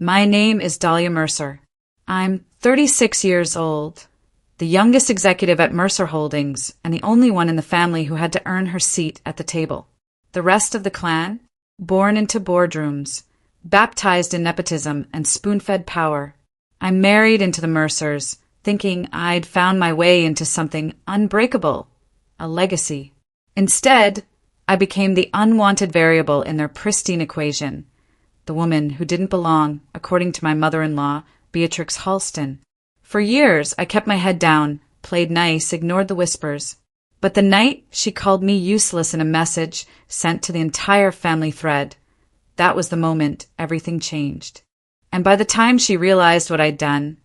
My name is Dahlia Mercer. I'm 36 years old, the youngest executive at Mercer Holdings, and the only one in the family who had to earn her seat at the table. The rest of the clan, born into boardrooms, baptized in nepotism and spoon-fed power. I married into the Mercers, thinking I'd found my way into something unbreakable, a legacy. Instead, I became the unwanted variable in their pristine equation, the woman who didn't belong, according to my mother-in-law, Beatrix Halston. For years, I kept my head down, played nice, ignored the whispers. But the night she called me useless in a message sent to the entire family thread, that was the moment everything changed. And by the time she realized what I'd done,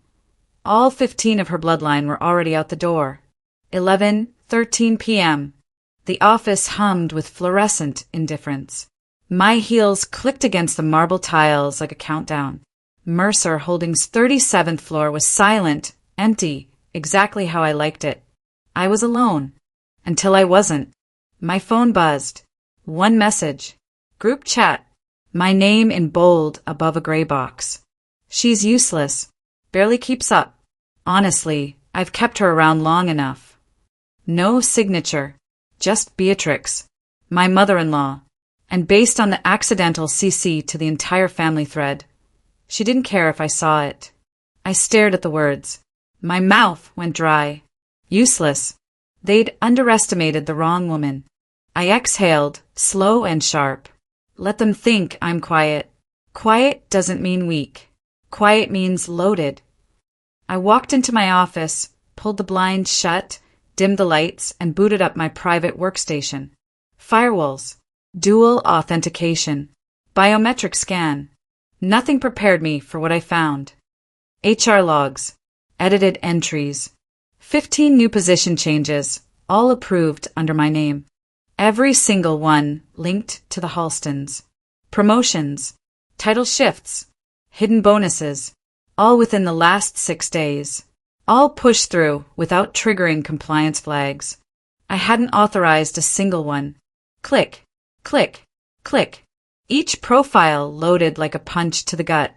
all 15 of her bloodline were already out the door. 11:13 p.m. The office hummed with fluorescent indifference. My heels clicked against the marble tiles like a countdown. Mercer Holdings' 37th floor was silent, empty, exactly how I liked it. I was alone. Until I wasn't. My phone buzzed. One message. Group chat. My name in bold above a gray box. She's useless. Barely keeps up. Honestly, I've kept her around long enough. No signature. Just Beatrix. My mother-in-law. And based on the accidental CC to the entire family thread, she didn't care if I saw it. I stared at the words. My mouth went dry. Useless. They'd underestimated the wrong woman. I exhaled, slow and sharp. Let them think I'm quiet. Quiet doesn't mean weak. Quiet means loaded. I walked into my office, pulled the blinds shut, dimmed the lights, and booted up my private workstation. Firewalls. Dual authentication. Biometric scan. Nothing prepared me for what I found. HR logs. Edited entries. 15 new position changes, all approved under my name. Every single one linked to the Halstons. Promotions. Title shifts. Hidden bonuses. All within the last 6 days. All pushed through without triggering compliance flags. I hadn't authorized a single one. Click. Click. Click. Each profile loaded like a punch to the gut.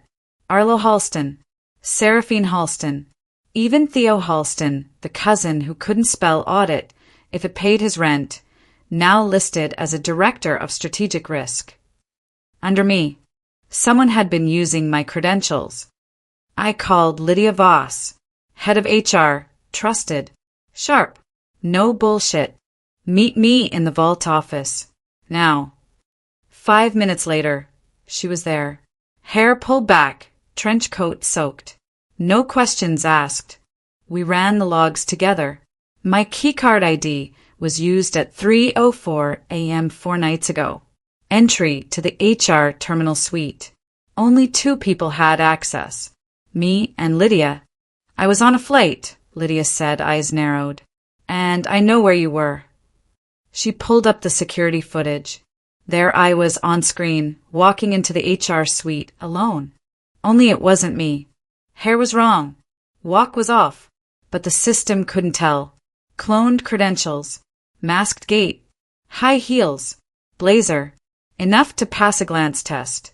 Arlo Halston. Seraphine Halston. Even Theo Halston, the cousin who couldn't spell audit if it paid his rent, now listed as a director of strategic risk. Under me, someone had been using my credentials. I called Lydia Voss, head of HR, trusted, sharp, no bullshit. Meet me in the vault office. Now. 5 minutes later, she was there. Hair pulled back, trench coat soaked. No questions asked. We ran the logs together. My keycard ID was used at 3:04 a.m. 4 nights ago. Entry to the HR terminal suite. Only 2 people had access. Me and Lydia. I was on a flight, Lydia said, eyes narrowed. And I know where you were. She pulled up the security footage. There I was on screen, walking into the HR suite alone. Only it wasn't me. Hair was wrong. Walk was off. But the system couldn't tell. Cloned credentials. Masked gait. High heels. Blazer. Enough to pass a glance test.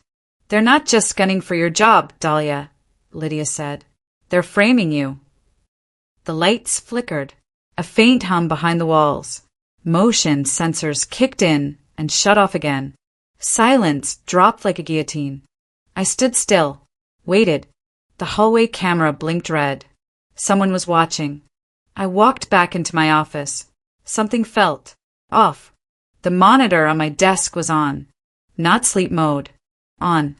They're not just gunning for your job, Dahlia, Lydia said. They're framing you. The lights flickered. A faint hum behind the walls. Motion sensors kicked in and shut off again. Silence dropped like a guillotine. I stood still. Waited. The hallway camera blinked red. Someone was watching. I walked back into my office. Something felt off. The monitor on my desk was on. Not sleep mode. On.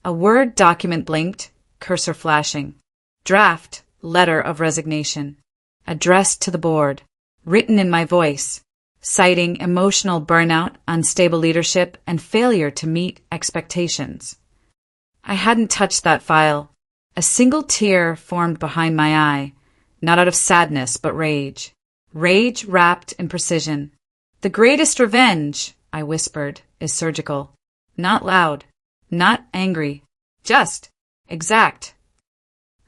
A Word document blinked, cursor flashing. Draft, letter of resignation. Addressed to the board. Written in my voice. Citing emotional burnout, unstable leadership, and failure to meet expectations. I hadn't touched that file. A single tear formed behind my eye, not out of sadness but rage. Rage wrapped in precision. The greatest revenge, I whispered, is surgical. Not loud. Not angry. Just. Exact.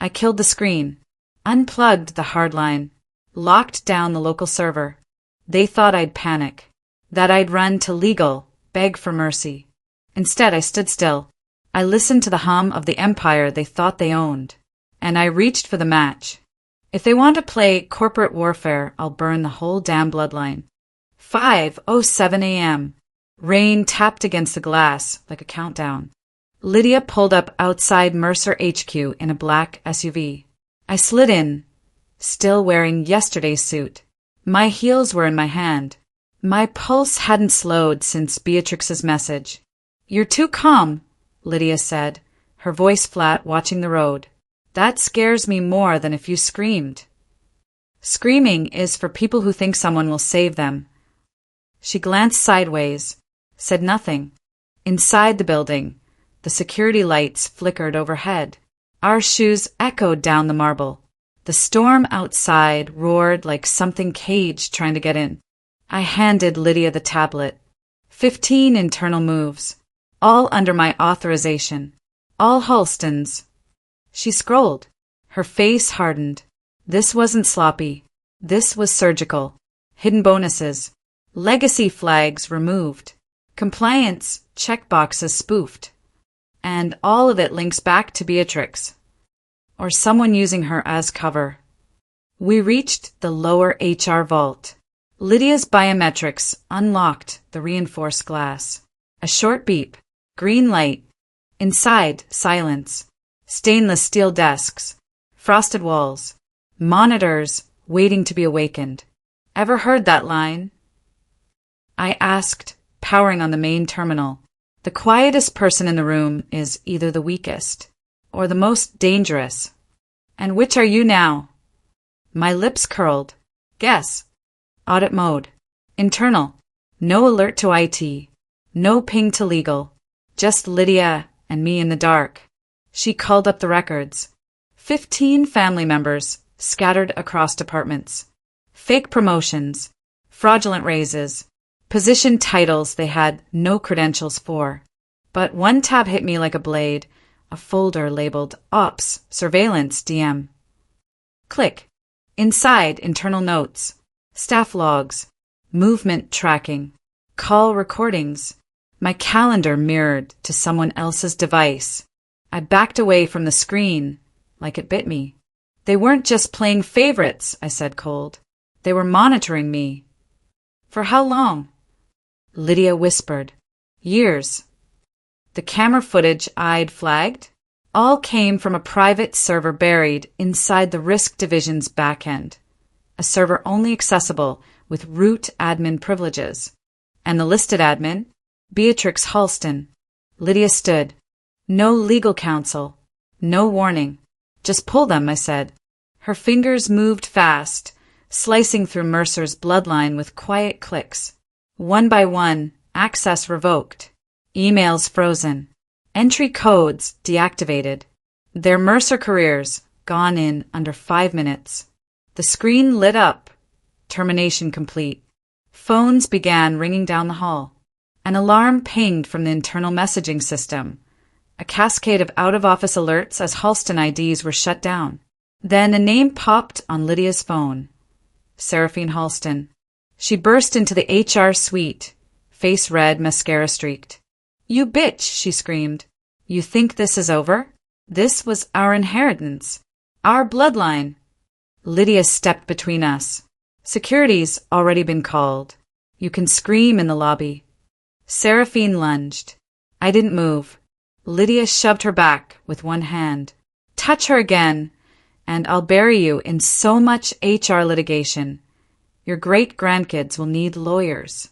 I killed the screen. Unplugged the hardline. Locked down the local server. They thought I'd panic. That I'd run to legal, beg for mercy. Instead, I stood still. I listened to the hum of the empire they thought they owned, and I reached for the match. If they want to play corporate warfare, I'll burn the whole damn bloodline. 5:07 a.m. Rain tapped against the glass like a countdown. Lydia pulled up outside Mercer HQ in a black SUV. I slid in, still wearing yesterday's suit. My heels were in my hand. My pulse hadn't slowed since Beatrix's message. "You're too calm," Lydia said, her voice flat, watching the road. "That scares me more than if you screamed." "Screaming is for people who think someone will save them." She glanced sideways, said nothing. Inside the building, the security lights flickered overhead. Our shoes echoed down the marble. The storm outside roared like something caged trying to get in. I handed Lydia the tablet. 15 internal moves, all under my authorization, all Halston's. She scrolled. Her face hardened. This wasn't sloppy. This was surgical. Hidden bonuses. Legacy flags removed. Compliance checkboxes spoofed. And all of it links back to Beatrix. Or someone using her as cover. We reached the lower HR vault. Lydia's biometrics unlocked the reinforced glass. A short beep. Green light. Inside, silence. Stainless steel desks. Frosted walls. Monitors waiting to be awakened. Ever heard that line? I asked, powering on the main terminal. The quietest person in the room is either the weakest or the most dangerous. "And which are you now?" My lips curled. "Guess." Audit mode. Internal. No alert to IT. No ping to legal. Just Lydia and me in the dark. She called up the records. 15 family members scattered across departments. Fake promotions. Fraudulent raises. Position titles they had no credentials for. But one tab hit me like a blade, a folder labeled Ops Surveillance DM. Click. Inside, internal notes, staff logs, movement tracking, call recordings. My calendar mirrored to someone else's device. I backed away from the screen, like it bit me. "They weren't just playing favorites," I said cold. "They were monitoring me." "For how long?" Lydia whispered. "Years." The camera footage I'd flagged all came from a private server buried inside the Risk Division's backend, a server only accessible with root admin privileges. And the listed admin? Beatrix Halston. Lydia stood. "No legal counsel. No warning. Just pull them," I said. Her fingers moved fast, slicing through Mercer's bloodline with quiet clicks. One by one, access revoked. Emails frozen. Entry codes deactivated. Their Mercer careers gone in under 5 minutes. The screen lit up. Termination complete. Phones began ringing down the hall. An alarm pinged from the internal messaging system. A cascade of out-of-office alerts as Halston IDs were shut down. Then a name popped on Lydia's phone. Seraphine Halston. She burst into the HR suite, face red, mascara streaked. "You bitch," she screamed. "You think this is over? This was our inheritance. Our bloodline." Lydia stepped between us. "Security's already been called. You can scream in the lobby." Seraphine lunged. I didn't move. Lydia shoved her back with one hand. "Touch her again, and I'll bury you in so much HR litigation. Your great-grandkids will need lawyers."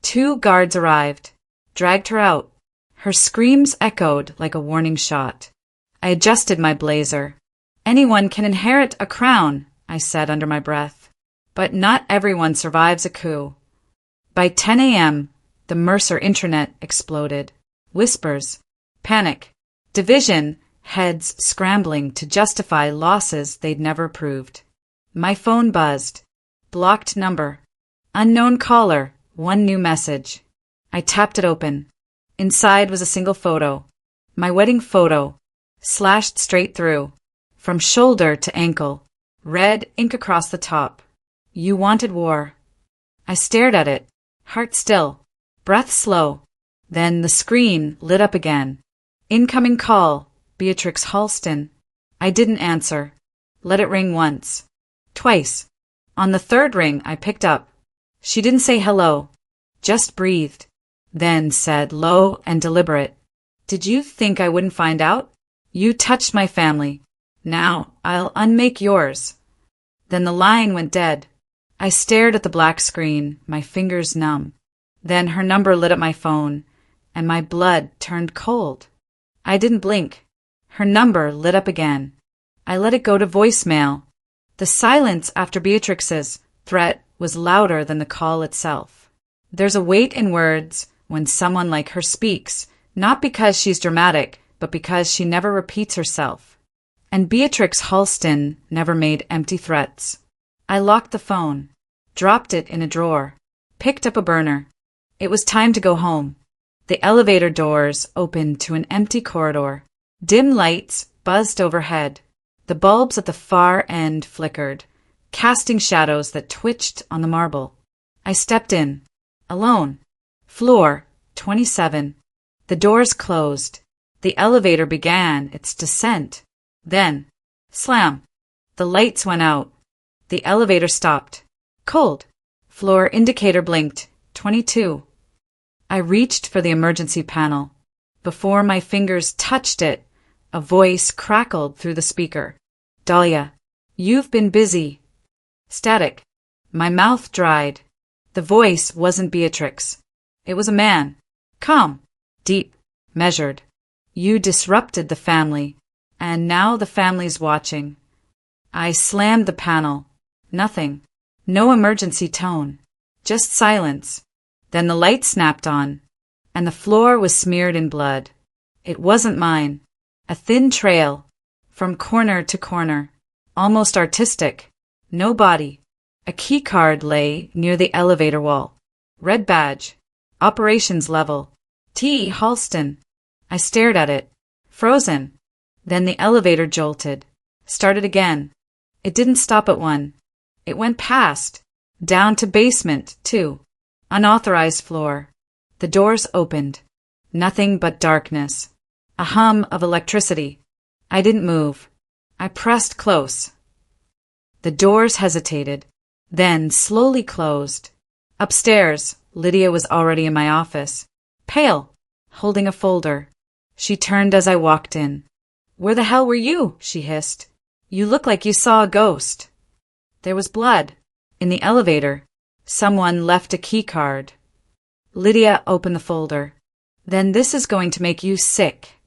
2 guards arrived, dragged her out. Her screams echoed like a warning shot. I adjusted my blazer. "Anyone can inherit a crown," I said under my breath. "But not everyone survives a coup." By 10 a.m., the Mercer intranet exploded. Whispers. Panic. Division heads scrambling to justify losses they'd never proved. My phone buzzed. Blocked number. Unknown caller. 1 new message. I tapped it open. Inside was a single photo. My wedding photo. Slashed straight through. From shoulder to ankle. Red ink across the top. "You wanted war." I stared at it. Heart still. Breath slow. Then the screen lit up again. Incoming call, Beatrix Halston. I didn't answer. Let it ring once. Twice. On the third ring, I picked up. She didn't say hello. Just breathed. Then said, low and deliberate, "Did you think I wouldn't find out? You touched my family. Now I'll unmake yours." Then the line went dead. I stared at the black screen, my fingers numb. Then her number lit up my phone, and my blood turned cold. I didn't blink. Her number lit up again. I let it go to voicemail. The silence after Beatrix's threat was louder than the call itself. There's a weight in words when someone like her speaks, not because she's dramatic, but because she never repeats herself. And Beatrix Halston never made empty threats. I locked the phone, dropped it in a drawer, picked up a burner. It was time to go home. The elevator doors opened to an empty corridor. Dim lights buzzed overhead. The bulbs at the far end flickered, casting shadows that twitched on the marble. I stepped in, alone. Floor 27. The doors closed. The elevator began its descent. Then, slam. The lights went out. The elevator stopped. Cold. Floor indicator blinked. 22. I reached for the emergency panel. Before my fingers touched it, a voice crackled through the speaker. "Dahlia, you've been busy." Static. My mouth dried. The voice wasn't Beatrix. It was a man. Calm. Deep. Measured. "You disrupted the family, and now the family's watching." I slammed the panel. Nothing. No emergency tone. Just silence. Then the light snapped on, and the floor was smeared in blood. It wasn't mine. A thin trail, from corner to corner, almost artistic. No body. A keycard lay near the elevator wall. Red badge. Operations level. T. Halston. I stared at it, frozen. Then the elevator jolted. Started again. It didn't stop at 1. It went past. Down to basement 2. Unauthorized floor. The doors opened. Nothing but darkness. A hum of electricity. I didn't move. I pressed close. The doors hesitated, then slowly closed. Upstairs, Lydia was already in my office, pale, holding a folder. She turned as I walked in. "Where the hell were you?" she hissed. "You look like you saw a ghost." There was blood. In the elevator. Someone left a key card. Lydia opened the folder. "Then this is going to make you sick."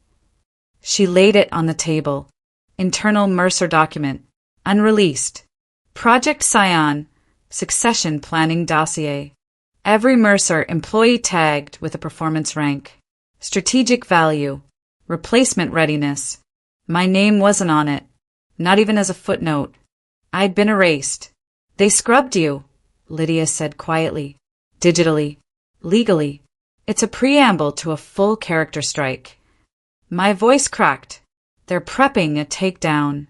She laid it on the table. Internal Mercer document. Unreleased. Project Scion. Succession planning dossier. Every Mercer employee tagged with a performance rank. Strategic value. Replacement readiness. My name wasn't on it. Not even as a footnote. I'd been erased. "They scrubbed you," Lydia said quietly. "Digitally. Legally. It's a preamble to a full character strike." My voice cracked. "They're prepping a takedown."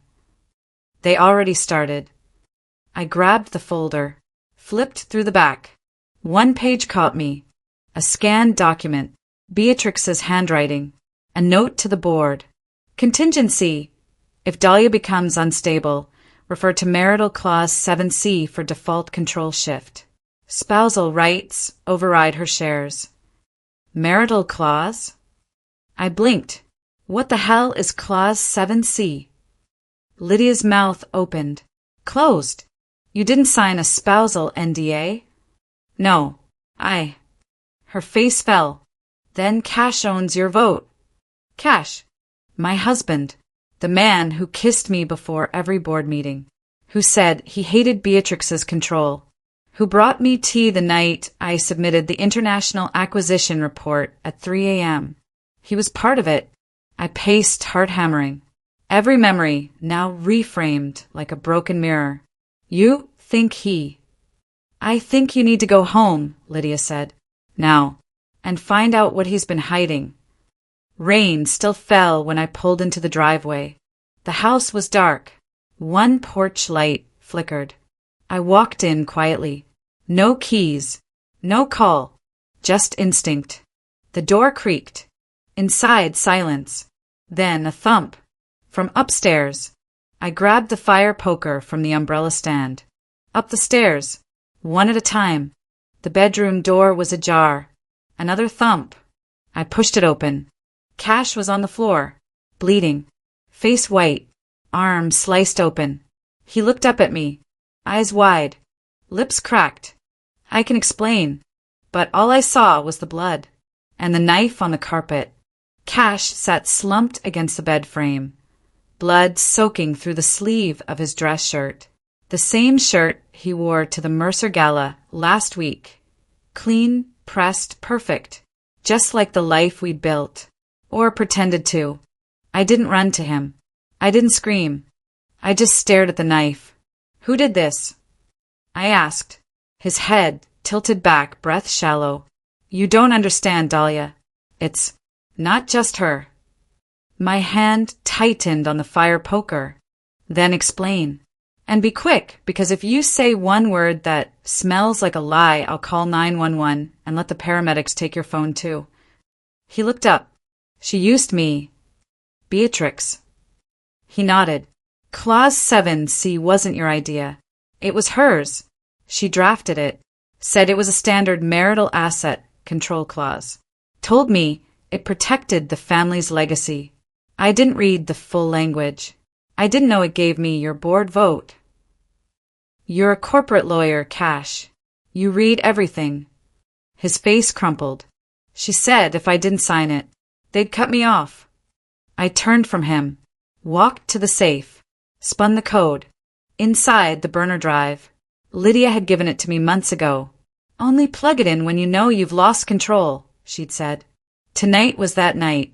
They already started. I grabbed the folder, flipped through the back. One page caught me. A scanned document. Beatrix's handwriting. A note to the board. Contingency. If Dahlia becomes unstable, refer to Marital Clause 7C for default control shift. Spousal rights override her shares. Marital Clause? I blinked. What the hell is Clause 7C? Lydia's mouth opened. Closed. "You didn't sign a spousal NDA?" "No, I." Her face fell. "Then Cash owns your vote." Cash. My husband. The man who kissed me before every board meeting. Who said he hated Beatrix's control. Who brought me tea the night I submitted the International Acquisition Report at 3 a.m. He was part of it. I paced, heart-hammering. Every memory now reframed like a broken mirror. "You think he." "I think you need to go home," Lydia said. "Now. And find out what he's been hiding." Rain still fell when I pulled into the driveway. The house was dark. One porch light flickered. I walked in quietly. No keys. No call. Just instinct. The door creaked. Inside, silence. Then a thump. From upstairs. I grabbed the fire poker from the umbrella stand. Up the stairs. One at a time. The bedroom door was ajar. Another thump. I pushed it open. Cash was on the floor, bleeding. Face white. Arm sliced open. He looked up at me. Eyes wide. Lips cracked. I can explain. But all I saw was the blood. And the knife on the carpet. Cash sat slumped against the bed frame. Blood soaking through the sleeve of his dress shirt. The same shirt he wore to the Mercer Gala last week. Clean, pressed, perfect. Just like the life we'd built. Or pretended to. I didn't run to him. I didn't scream. I just stared at the knife. Who did this? I asked. His head tilted back, breath shallow. You don't understand, Dahlia. It's not just her. My hand tightened on the fire poker. Then explain. And be quick, because if you say one word that smells like a lie, I'll call 911 and let the paramedics take your phone too. He looked up. She used me. Beatrix. He nodded. Clause 7C wasn't your idea. It was hers. She drafted it. Said it was a standard marital asset control clause. Told me it protected the family's legacy. I didn't read the full language. I didn't know it gave me your board vote. You're a corporate lawyer, Cash. You read everything. His face crumpled. She said if I didn't sign it, they'd cut me off. I turned from him, walked to the safe, spun the code. Inside the burner drive. Lydia had given it to me months ago. Only plug it in when you know you've lost control, she'd said. Tonight was that night.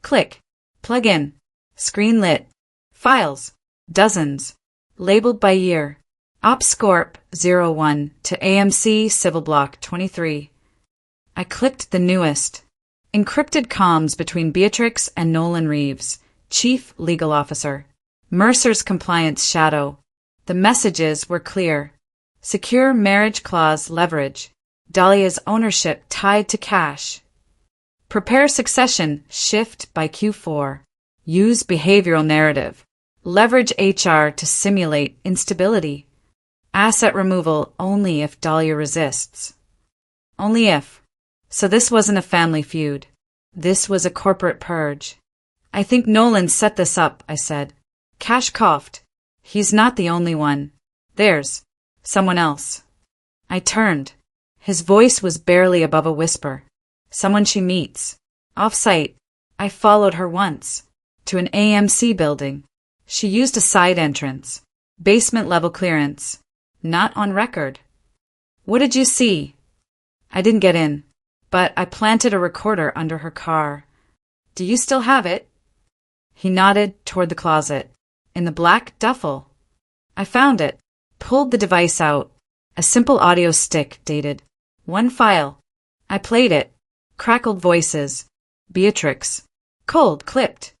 Click. Plug in. Screen lit. Files. Dozens. Labeled by year. OpsCorp 01 to AMC Civil Block 23. I clicked the newest. Encrypted comms between Beatrix and Nolan Reeves, Chief Legal Officer. Mercer's compliance shadow. The messages were clear. Secure marriage clause leverage. Dahlia's ownership tied to Cash. Prepare succession shift by Q4. Use behavioral narrative. Leverage HR to simulate instability. Asset removal only if Dahlia resists. Only if. So this wasn't a family feud. This was a corporate purge. I think Nolan set this up, I said. Cash coughed. He's not the only one. There's someone else. I turned. His voice was barely above a whisper. Someone she meets. Off-site. I followed her once. To an AMC building. She used a side entrance. Basement level clearance. Not on record. What did you see? I didn't get in, but I planted a recorder under her car. Do you still have it? He nodded toward the closet. In the black duffel. I found it. Pulled the device out. A simple audio stick, dated. One file. I played it. Crackled voices. Beatrix. Cold, clipped.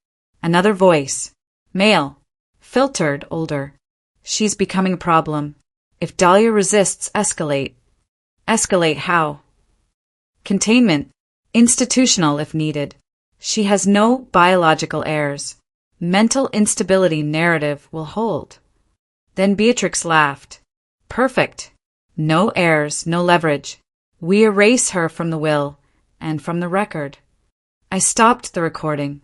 Another voice. Male. Filtered, older. She's becoming a problem. If Dahlia resists, escalate. Escalate how? Containment. Institutional if needed. She has no biological heirs. Mental instability narrative will hold. Then Beatrix laughed. Perfect. No heirs, no leverage. We erase her from the will and from the record. I stopped the recording.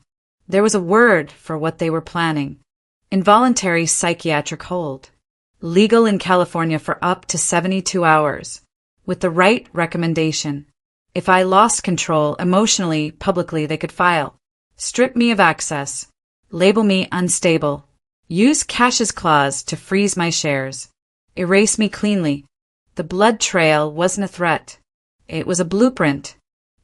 There was a word for what they were planning. Involuntary psychiatric hold. Legal in California for up to 72 hours. With the right recommendation. If I lost control emotionally, publicly, they could file. Strip me of access. Label me unstable. Use Cash's clause to freeze my shares. Erase me cleanly. The blood trail wasn't a threat. It was a blueprint.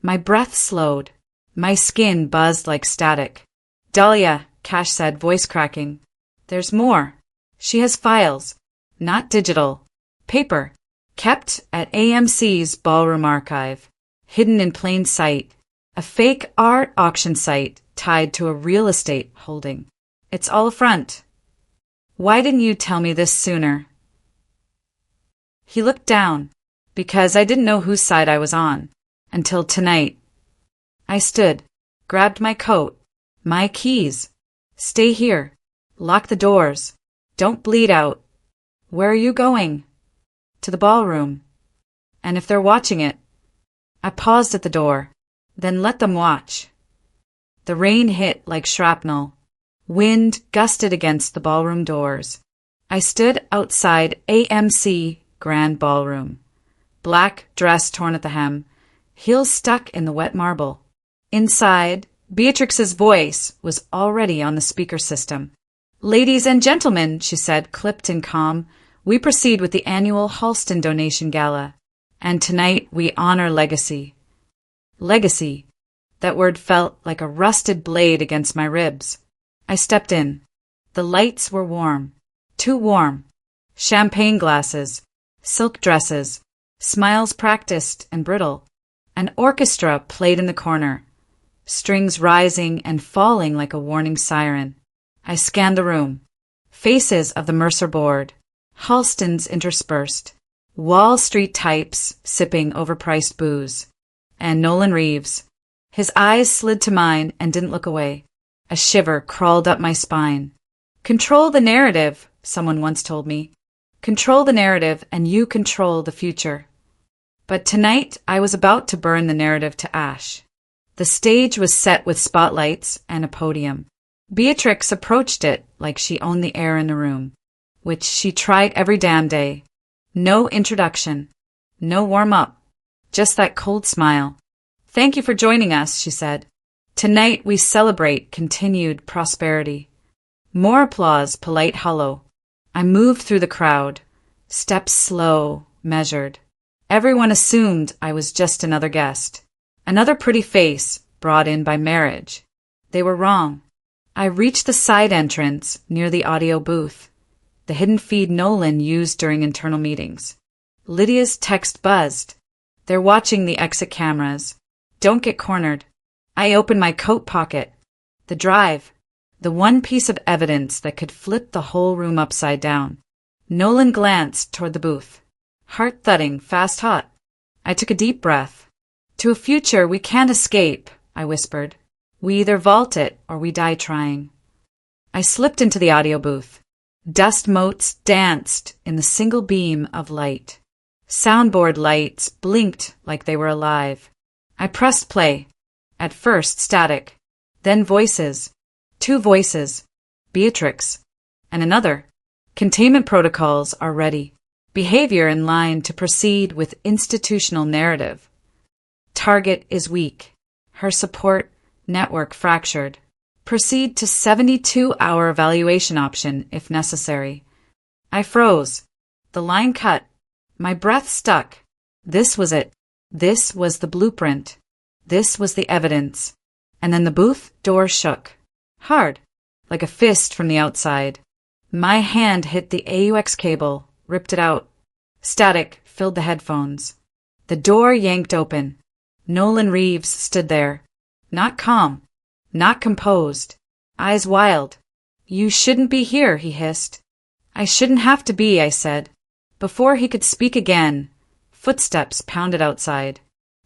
My breath slowed. My skin buzzed like static. Dahlia, Cash said, voice cracking. There's more. She has files. Not digital. Paper. Kept at AMC's ballroom archive. Hidden in plain sight. A fake art auction site tied to a real estate holding. It's all a front. Why didn't you tell me this sooner? He looked down. Because I didn't know whose side I was on. Until tonight. I stood. grabbed my coat, my keys. Stay here. Lock the doors. Don't bleed out. Where are you going? To the ballroom. And if they're watching it? I paused at the door. Then let them watch. The rain hit like shrapnel. Wind gusted against the ballroom doors. I stood outside AMC Grand Ballroom. Black dress torn at the hem, heels stuck in the wet marble. Inside, Beatrix's voice was already on the speaker system. "Ladies and gentlemen," she said, clipped and calm, "we proceed with the annual Halston Donation Gala. And tonight we honor legacy." Legacy. That word felt like a rusted blade against my ribs. I stepped in. The lights were warm. Too warm. Champagne glasses. Silk dresses. Smiles practiced and brittle. An orchestra played in the corner. Strings rising and falling like a warning siren. I scanned the room. Faces of the Mercer board. Halstons interspersed. Wall Street types sipping overpriced booze. And Nolan Reeves. His eyes slid to mine and didn't look away. A shiver crawled up my spine. "Control the narrative," someone once told me. "Control the narrative and you control the future." But tonight I was about to burn the narrative to ash. The stage was set with spotlights and a podium. Beatrix approached it like she owned the air in the room, which she tried every damn day. No introduction. No warm-up. Just that cold smile. "Thank you for joining us," she said. "Tonight we celebrate continued prosperity." More applause, polite hollow. I moved through the crowd. Steps slow, measured. Everyone assumed I was just another guest. Another pretty face brought in by marriage. They were wrong. I reached the side entrance near the audio booth, the hidden feed Nolan used during internal meetings. Lydia's text buzzed. "They're watching the exit cameras. Don't get cornered." I opened my coat pocket. The drive. The one piece of evidence that could flip the whole room upside down. Nolan glanced toward the booth. Heart thudding, fast hot. I took a deep breath. "To a future we can't escape," I whispered. "We either vault it or we die trying." I slipped into the audio booth. Dust motes danced in the single beam of light. Soundboard lights blinked like they were alive. I pressed play. At first static, then voices. 2 voices. Beatrix. And another. "Containment protocols are ready. Behavior in line to proceed with institutional narrative. Target is weak. Her support network fractured. Proceed to 72-hour evaluation option if necessary." I froze. The line cut. My breath stuck. This was it. This was the blueprint. This was the evidence. And then the booth door shook. Hard. Like a fist from the outside. My hand hit the AUX cable, ripped it out. Static filled the headphones. The door yanked open. Nolan Reeves stood there. Not calm. Not composed. Eyes wild. "You shouldn't be here," he hissed. "I shouldn't have to be," I said. Before he could speak again, footsteps pounded outside.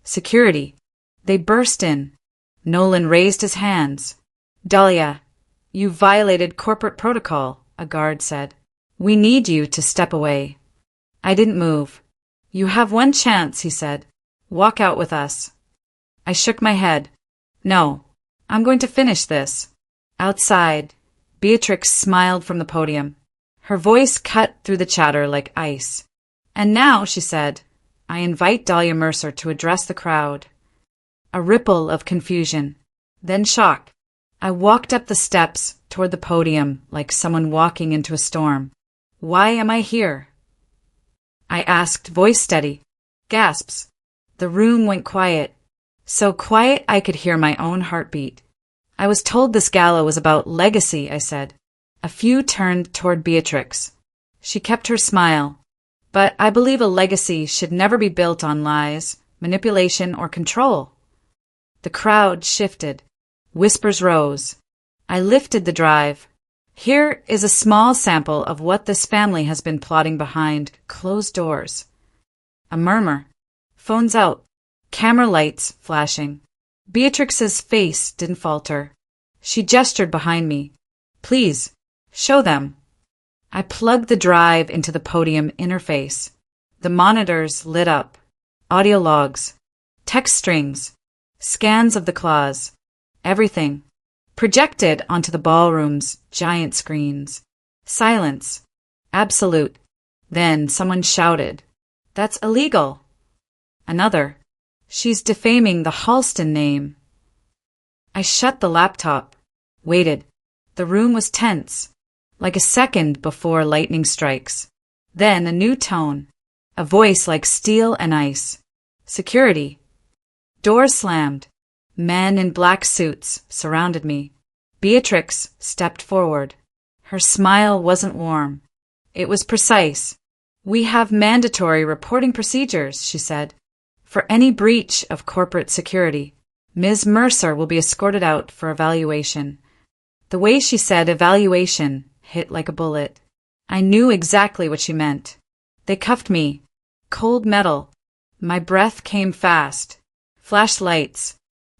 Security. They burst in. Nolan raised his hands. "Dahlia, you violated corporate protocol," a guard said. "We need you to step away." I didn't move. "You have one chance," he said. "Walk out with us." I shook my head. "No, I'm going to finish this." Outside, Beatrix smiled from the podium. Her voice cut through the chatter like ice. "And now," she said, "I invite Dahlia Mercer to address the crowd." A ripple of confusion, then shock. I walked up the steps toward the podium like someone walking into a storm. "Why am I here?" I asked, voice steady. Gasps. The room went quiet. So quiet I could hear my own heartbeat. "I was told this gala was about legacy," I said. A few turned toward Beatrix. She kept her smile. "But I believe a legacy should never be built on lies, manipulation, or control." The crowd shifted. Whispers rose. I lifted the drive. Here is a small sample of what this family has been plotting behind closed doors. A murmur. Phones out. Camera lights flashing. Beatrix's face didn't falter. She gestured behind me. Please, show them. I plugged the drive into the podium interface. The monitors lit up. Audio logs, text strings, scans of the claws, everything. Projected onto the ballroom's giant screens. Silence. Absolute. Then someone shouted, "That's illegal." Another, "She's defaming the Halston name." I shut the laptop, waited. The room was tense, like a second before lightning strikes. Then a new tone, a voice like steel and ice. Security. Doors slammed. Men in black suits surrounded me. Beatrix stepped forward. Her smile wasn't warm. It was precise. "We have mandatory reporting procedures," she said. "For any breach of corporate security, Ms. Mercer will be escorted out for evaluation." The way she said evaluation hit like a bullet. I knew exactly what she meant. They cuffed me. Cold metal. My breath came fast. Flashlights.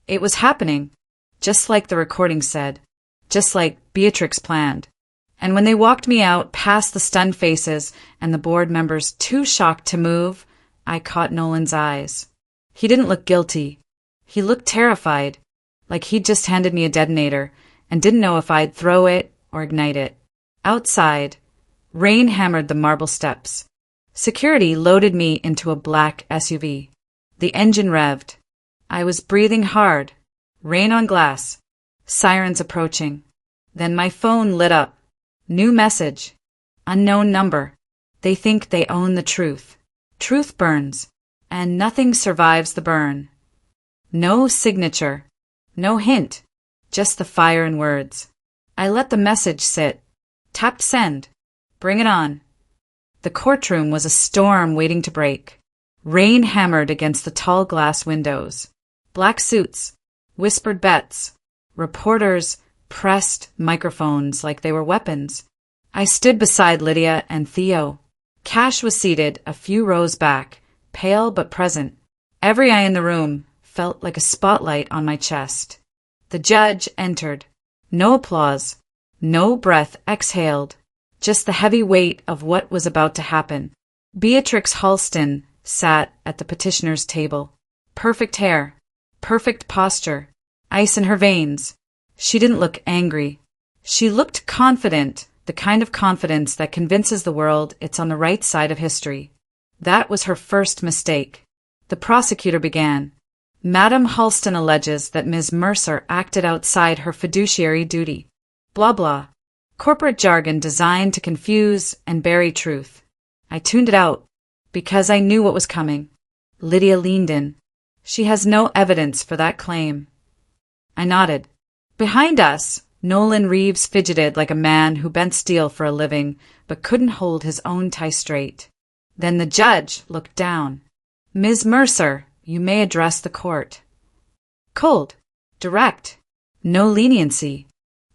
It was happening, just like the recording said, just like Beatrix planned. And when they walked me out past the stunned faces and the board members too shocked to move, I caught Nolan's eyes. He didn't look guilty. He looked terrified, like he'd just handed me a detonator and didn't know if I'd throw it or ignite it. Outside, rain hammered the marble steps. Security loaded me into a black SUV. The engine revved. I was breathing hard. Rain on glass. Sirens approaching. Then my phone lit up. New message. Unknown number. They think they own the truth. Truth burns, and nothing survives the burn. No signature. No hint. Just the fire in words. I let the message sit. Tapped send. Bring it on. The courtroom was a storm waiting to break. Rain hammered against the tall glass windows. Black suits, whispered bets. Reporters pressed microphones like they were weapons. I stood beside Lydia and Theo. Cash was seated a few rows back, pale but present. Every eye in the room felt like a spotlight on my chest. The judge entered. No applause. No breath exhaled. Just the heavy weight of what was about to happen. Beatrix Halston sat at the petitioner's table. Perfect hair. Perfect posture. Ice in her veins. She didn't look angry. She looked confident, the kind of confidence that convinces the world it's on the right side of history. That was her first mistake. The prosecutor began. "Madam Halston alleges that Ms. Mercer acted outside her fiduciary duty." Blah blah. Corporate jargon designed to confuse and bury truth. I tuned it out, because I knew what was coming. Lydia leaned in. "She has no evidence for that claim." I nodded. Behind us, Nolan Reeves fidgeted like a man who bent steel for a living, but couldn't hold his own tie straight. Then the judge looked down. "Ms. Mercer, you may address the court." Cold. Direct. No leniency.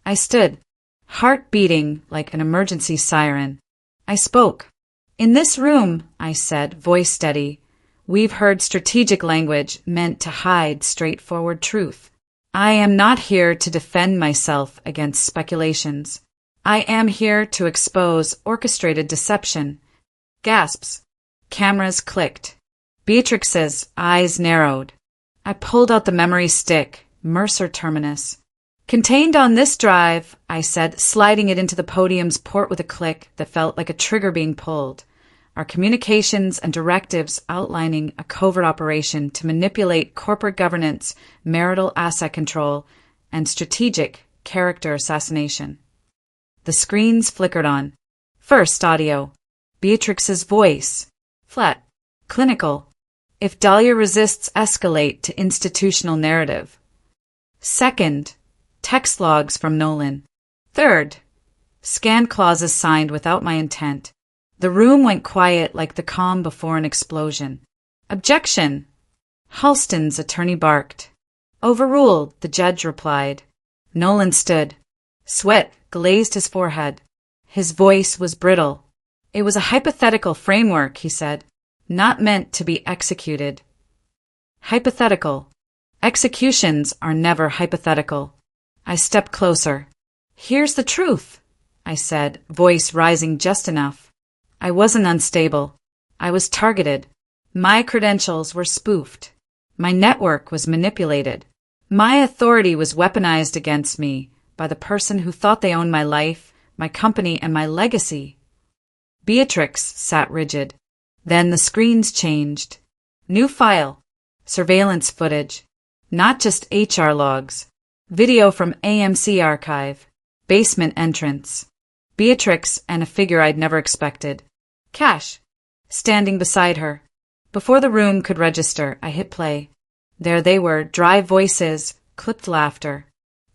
I stood, heart beating like an emergency siren. I spoke. "In this room," I said, voice steady, "we've heard strategic language meant to hide straightforward truth. I am not here to defend myself against speculations. I am here to expose orchestrated deception." Gasps. Cameras clicked. Beatrix's eyes narrowed. I pulled out the memory stick, Mercer Terminus. "Contained on this drive," I said, sliding it into the podium's port with a click that felt like a trigger being pulled, "are communications and directives outlining a covert operation to manipulate corporate governance, marital asset control, and strategic character assassination." The screens flickered on. First audio. Beatrix's voice. Flat. Clinical. "If Dahlia resists, escalate to institutional narrative." Second. Text logs from Nolan. Third. Scanned clauses signed without my intent. The room went quiet like the calm before an explosion. "Objection!" Halston's attorney barked. "Overruled," the judge replied. Nolan stood. Sweat glazed his forehead. His voice was brittle. "It was a hypothetical framework," he said, "not meant to be executed." Hypothetical. Executions are never hypothetical. I stepped closer. Here's the truth, I said, voice rising just enough. I wasn't unstable. I was targeted. My credentials were spoofed. My network was manipulated. My authority was weaponized against me by the person who thought they owned my life, my company, and my legacy. Beatrix sat rigid. Then the screens changed. New file. Surveillance footage. Not just HR logs. Video from AMC archive. Basement entrance. Beatrix and a figure I'd never expected. Cash. Standing beside her. Before the room could register, I hit play. There they were, dry voices, clipped laughter.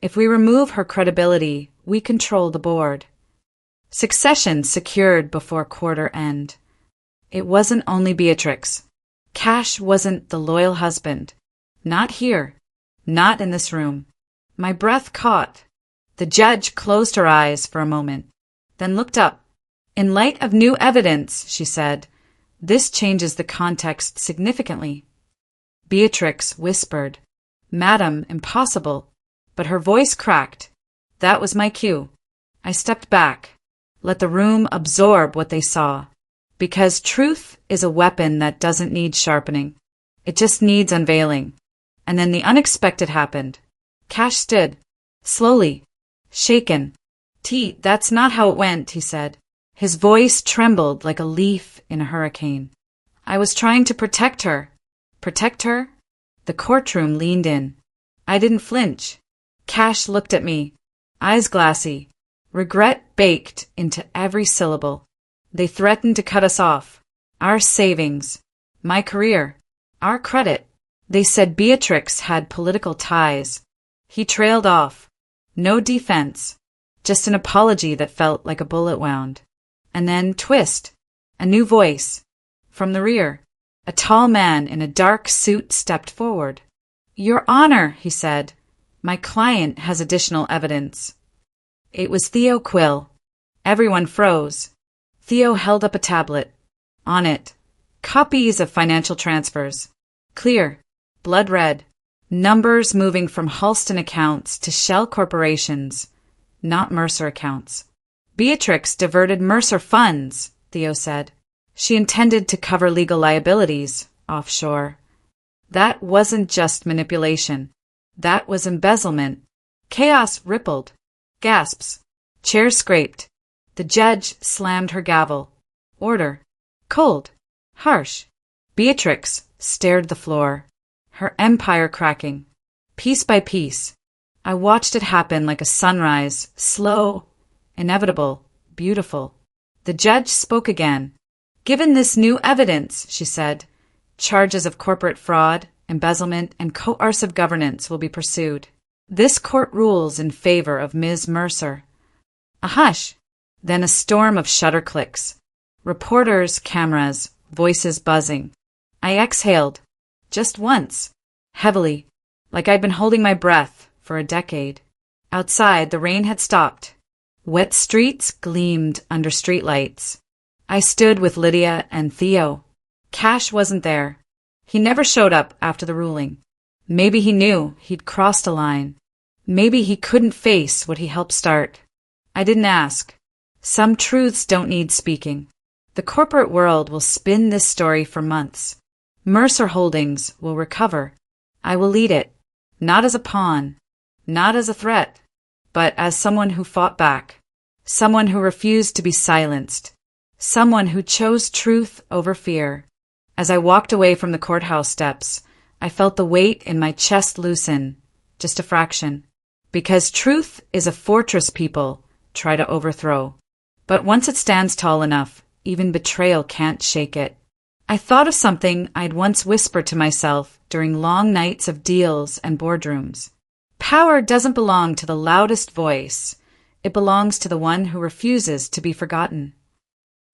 If we remove her credibility, we control the board. Succession secured before quarter end. It wasn't only Beatrix. Cash wasn't the loyal husband. Not here. Not in this room. My breath caught. The judge closed her eyes for a moment, then looked up. In light of new evidence, she said, this changes the context significantly. Beatrix whispered, Madam, impossible. But her voice cracked. That was my cue. I stepped back. Let the room absorb what they saw. Because truth is a weapon that doesn't need sharpening. It just needs unveiling. And then the unexpected happened. Cash stood. Slowly. Shaken. That's not how it went, he said. His voice trembled like a leaf in a hurricane. I was trying to protect her. Protect her? The courtroom leaned in. I didn't flinch. Cash looked at me. Eyes glassy. Regret baked into every syllable. They threatened to cut us off. Our savings. My career. Our credit. They said Beatrix had political ties. He trailed off. No defense. Just an apology that felt like a bullet wound. And then twist. A new voice. From the rear. A tall man in a dark suit stepped forward. Your Honor, he said. My client has additional evidence. It was Theo Quill. Everyone froze. Theo held up a tablet. On it, copies of financial transfers. Clear. Blood red. Numbers moving from Halston accounts to shell corporations, not Mercer accounts. Beatrix diverted Mercer funds, Theo said. She intended to cover legal liabilities offshore. That wasn't just manipulation. That was embezzlement. Chaos rippled. Gasps. Chairs scraped. The judge slammed her gavel. Order. Cold. Harsh. Beatrix stared the floor. Her empire cracking. Piece by piece. I watched it happen like a sunrise, slow, inevitable, beautiful. The judge spoke again. Given this new evidence, she said, charges of corporate fraud, embezzlement, and coercive governance will be pursued. This court rules in favor of Ms. Mercer. A hush. Then a storm of shutter clicks. Reporters, cameras, voices buzzing. I exhaled. Just once. Heavily. Like I'd been holding my breath for a decade. Outside, the rain had stopped. Wet streets gleamed under streetlights. I stood with Lydia and Theo. Cash wasn't there. He never showed up after the ruling. Maybe he knew he'd crossed a line. Maybe he couldn't face what he helped start. I didn't ask. Some truths don't need speaking. The corporate world will spin this story for months. Mercer Holdings will recover. I will lead it. Not as a pawn. Not as a threat. But as someone who fought back. Someone who refused to be silenced. Someone who chose truth over fear. As I walked away from the courthouse steps, I felt the weight in my chest loosen. Just a fraction. Because truth is a fortress people try to overthrow. But once it stands tall enough, even betrayal can't shake it. I thought of something I'd once whispered to myself during long nights of deals and boardrooms. Power doesn't belong to the loudest voice. It belongs to the one who refuses to be forgotten.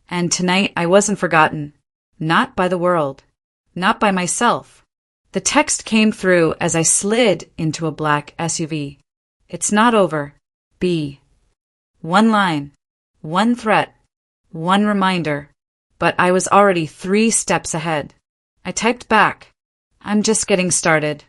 And tonight I wasn't forgotten. Not by the world. Not by myself. The text came through as I slid into a black SUV. It's not over. B. One line. One threat. One reminder. But I was already 3 steps ahead. I typed back. I'm just getting started.